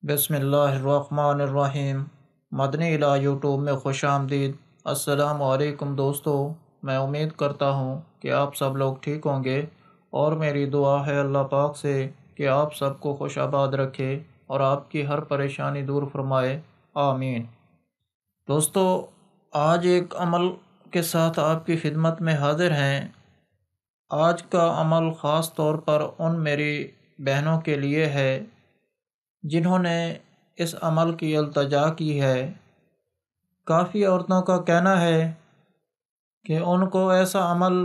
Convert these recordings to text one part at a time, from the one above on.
بسم اللہ الرحمن الرحیم۔ مدنی الہ یوٹیوب میں خوش آمدید۔ السلام علیکم دوستو، میں امید کرتا ہوں کہ آپ سب لوگ ٹھیک ہوں گے، اور میری دعا ہے اللہ پاک سے کہ آپ سب کو خوش آباد رکھے اور آپ کی ہر پریشانی دور فرمائے، آمین۔ دوستو، آج ایک عمل کے ساتھ آپ کی خدمت میں حاضر ہیں۔ آج کا عمل خاص طور پر ان میری بہنوں کے لیے ہے جنہوں نے اس عمل کی التجا کی ہے۔ کافی عورتوں کا کہنا ہے کہ ان کو ایسا عمل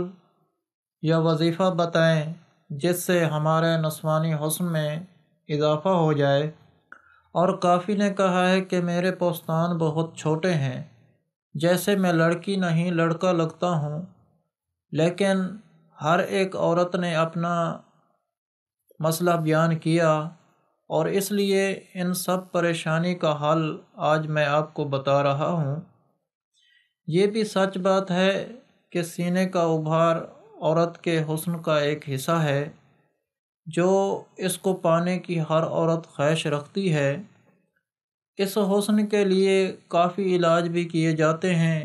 یا وظیفہ بتائیں جس سے ہمارے نسوانی حسن میں اضافہ ہو جائے، اور کافی نے کہا ہے کہ میرے پوستان بہت چھوٹے ہیں، جیسے میں لڑکی نہیں لڑکا لگتا ہوں۔ لیکن ہر ایک عورت نے اپنا مسئلہ بیان کیا، اور اس لیے ان سب پریشانی کا حل آج میں آپ کو بتا رہا ہوں۔ یہ بھی سچ بات ہے کہ سینے کا ابھار عورت کے حسن کا ایک حصہ ہے، جو اس کو پانے کی ہر عورت خواہش رکھتی ہے۔ اس حسن کے لیے کافی علاج بھی کیے جاتے ہیں،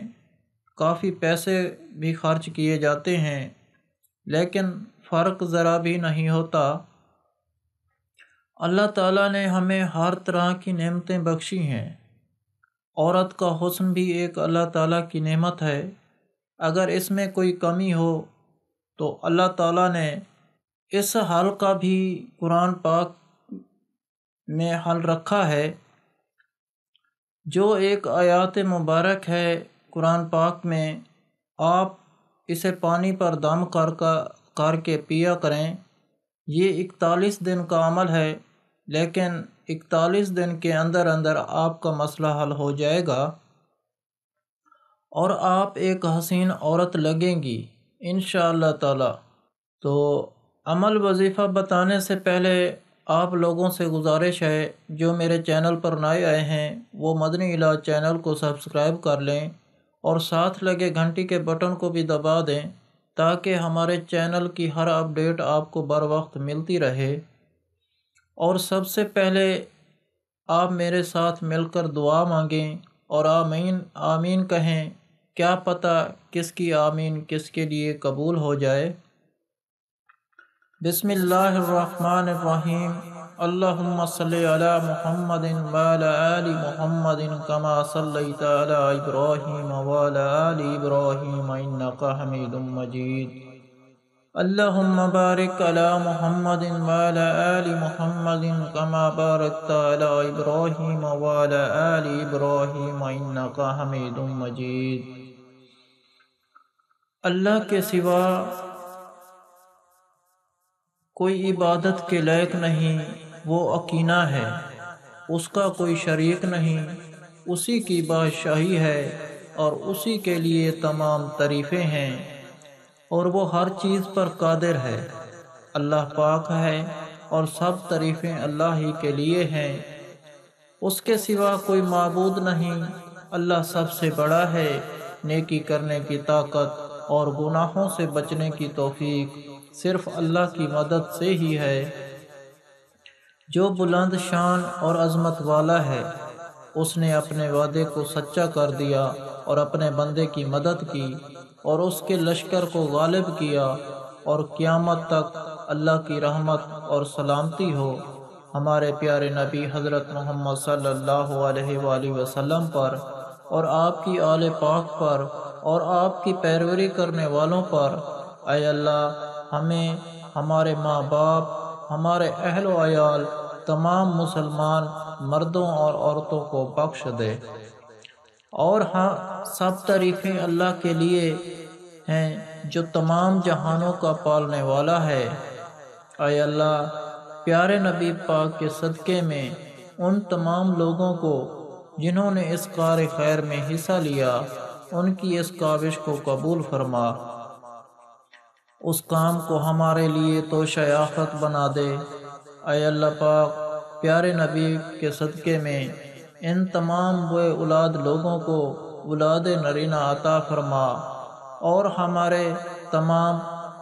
کافی پیسے بھی خرچ کیے جاتے ہیں، لیکن فرق ذرا بھی نہیں ہوتا۔ اللہ تعالیٰ نے ہمیں ہر طرح کی نعمتیں بخشی ہیں۔ عورت کا حسن بھی ایک اللہ تعالیٰ کی نعمت ہے۔ اگر اس میں کوئی کمی ہو تو اللہ تعالیٰ نے اس حل کا بھی قرآن پاک میں حل رکھا ہے، جو ایک آیات مبارک ہے قرآن پاک میں۔ آپ اسے پانی پر دم کر کے پیا کریں۔ یہ 41 دن کا عمل ہے، لیکن 41 دن کے اندر اندر آپ کا مسئلہ حل ہو جائے گا، اور آپ ایک حسین عورت لگیں گی انشاءاللہ تعالی۔ تو عمل وظیفہ بتانے سے پہلے آپ لوگوں سے گزارش ہے، جو میرے چینل پر نئے آئے ہیں وہ مدنی الہ چینل کو سبسکرائب کر لیں، اور ساتھ لگے گھنٹی کے بٹن کو بھی دبا دیں، تاکہ ہمارے چینل کی ہر اپڈیٹ آپ کو بر وقت ملتی رہے۔ اور سب سے پہلے آپ میرے ساتھ مل کر دعا مانگیں اور آمین آمین کہیں۔ کیا پتہ کس کی آمین کس کے لیے قبول ہو جائے۔ بسم اللہ الرحمن الرحیم۔ اللہم صلی علی محمد وعلی آل محمد کما صلیت علی ابراہیم وعلی آل ابراہیم انک حمید مجید۔ اللہم بارک علی محمد وعلی آل محمد کما بارکت علی ابراہیم وعلی آل ابراہیم انک حمید مجید۔ اللہ کے سوا کوئی عبادت کے لائق نہیں، وہ اکینا ہے، اس کا کوئی شریک نہیں، اسی کی بادشاہی ہے، اور اسی کے لیے تمام تعریفیں ہیں، اور وہ ہر چیز پر قادر ہے۔ اللہ پاک ہے، اور سب تعریفیں اللہ ہی کے لیے ہیں، اس کے سوا کوئی معبود نہیں۔ اللہ سب سے بڑا ہے۔ نیکی کرنے کی طاقت اور گناہوں سے بچنے کی توفیق صرف اللہ کی مدد سے ہی ہے، جو بلند شان اور عظمت والا ہے۔ اس نے اپنے وعدے کو سچا کر دیا اور اپنے بندے کی مدد کی، اور اس کے لشکر کو غالب کیا، اور قیامت تک اللہ کی رحمت اور سلامتی ہو ہمارے پیارے نبی حضرت محمد صلی اللہ علیہ وآلہ وسلم پر، اور آپ کی آل پاک پر، اور آپ کی پیروی کرنے والوں پر۔ اے اللہ، ہمیں، ہمارے ماں باپ، ہمارے اہل و عیال، تمام مسلمان مردوں اور عورتوں کو بخش دے۔ اور ہاں، سب تعریفیں اللہ کے لیے ہیں جو تمام جہانوں کا پالنے والا ہے۔ اے اللہ، پیارے نبی پاک کے صدقے میں ان تمام لوگوں کو جنہوں نے اس کار خیر میں حصہ لیا، ان کی اس کاوش کو قبول فرما، اس کام کو ہمارے لیے توشہ آخرت بنا دے۔ اے اللہ پاک، پیارے نبی کے صدقے میں ان تمام بے اولاد لوگوں کو اولاد نرینہ عطا فرما، اور ہمارے تمام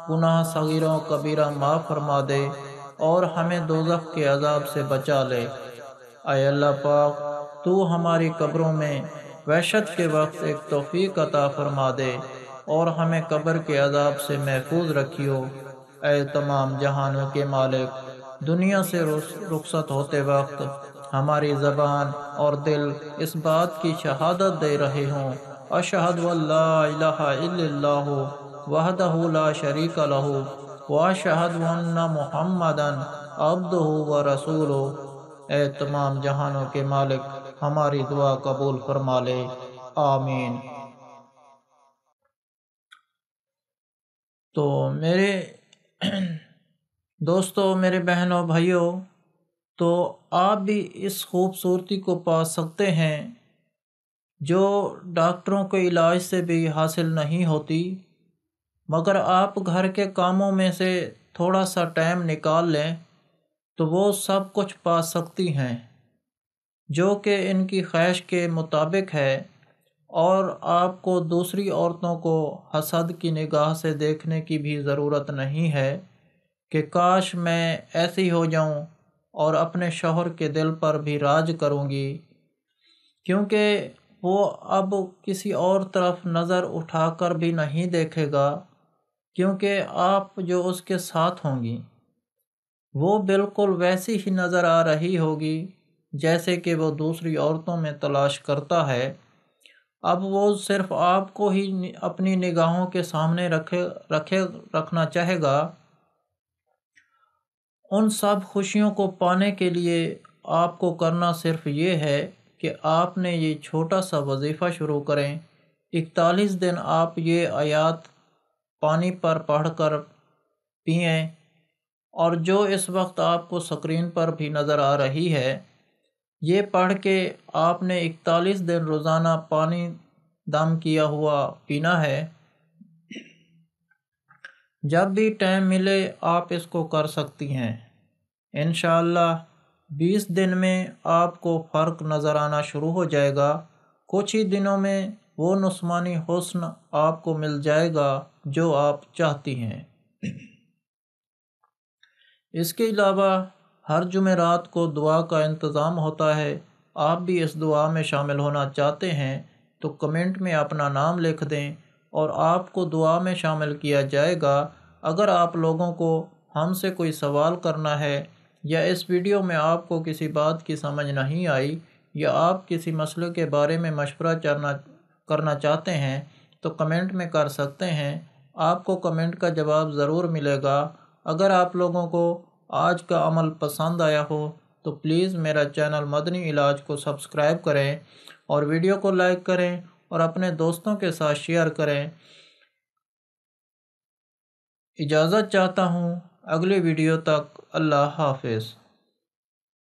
گناہ صغیرہ و کبیرہ معاف فرما دے، اور ہمیں دوزخ کے عذاب سے بچا لے۔ اے اللہ پاک، تو ہماری قبروں میں وحشت کے وقت ایک توفیق عطا فرما دے اور ہمیں قبر کے عذاب سے محفوظ رکھیو۔ اے تمام جہانوں کے مالک، دنیا سے رخصت ہوتے وقت ہماری زبان اور دل اس بات کی شہادت دے رہے ہوں، اشہد واللہ الہ الا اللہ وحدہ لا شریک لہ واشہد ان محمدا عبدہ ورسولہ۔ اے تمام جہانوں کے مالک، ہماری دعا قبول فرما لے، آمین۔ تو میرے دوستو، میرے بہنوں بھائیوں، تو آپ بھی اس خوبصورتی کو پا سکتے ہیں جو ڈاکٹروں کے علاج سے بھی حاصل نہیں ہوتی، مگر آپ گھر کے کاموں میں سے تھوڑا سا ٹائم نکال لیں تو وہ سب کچھ پا سکتی ہیں جو کہ ان کی خواہش کے مطابق ہے، اور آپ کو دوسری عورتوں کو حسد کی نگاہ سے دیکھنے کی بھی ضرورت نہیں ہے کہ کاش میں ایسی ہو جاؤں اور اپنے شوہر کے دل پر بھی راج کروں گی، کیونکہ وہ اب کسی اور طرف نظر اٹھا کر بھی نہیں دیکھے گا، کیونکہ آپ جو اس کے ساتھ ہوں گی وہ بالکل ویسی ہی نظر آ رہی ہوگی جیسے کہ وہ دوسری عورتوں میں تلاش کرتا ہے۔ اب وہ صرف آپ کو ہی اپنی نگاہوں کے سامنے رکھنا چاہے گا۔ ان سب خوشیوں کو پانے کے لیے آپ کو کرنا صرف یہ ہے کہ آپ نے یہ چھوٹا سا وظیفہ شروع کریں۔ 41 دن آپ یہ آیات پانی پر پڑھ کر پئیں، اور جو اس وقت آپ کو سکرین پر بھی نظر آ رہی ہے، یہ پڑھ کے آپ نے 41 دن روزانہ پانی دم کیا ہوا پینا ہے۔ جب بھی ٹائم ملے آپ اس کو کر سکتی ہیں۔ انشاءاللہ 20 دن میں آپ کو فرق نظر آنا شروع ہو جائے گا۔ کچھ ہی دنوں میں وہ نسوانی حسن آپ کو مل جائے گا جو آپ چاہتی ہیں۔ اس کے علاوہ ہر جمعرات کو دعا کا انتظام ہوتا ہے۔ آپ بھی اس دعا میں شامل ہونا چاہتے ہیں تو کمنٹ میں اپنا نام لکھ دیں اور آپ کو دعا میں شامل کیا جائے گا۔ اگر آپ لوگوں کو ہم سے کوئی سوال کرنا ہے، یا اس ویڈیو میں آپ کو کسی بات کی سمجھ نہیں آئی، یا آپ کسی مسئلے کے بارے میں مشورہ کرنا چاہتے ہیں تو کمنٹ میں کر سکتے ہیں۔ آپ کو کمنٹ کا جواب ضرور ملے گا۔ اگر آپ لوگوں کو آج کا عمل پسند آیا ہو تو پلیز میرا چینل مدنی علاج کو سبسکرائب کریں اور ویڈیو کو لائک کریں اور اپنے دوستوں کے ساتھ شیئر کریں۔ اجازت چاہتا ہوں، اگلی ویڈیو تک اللہ حافظ۔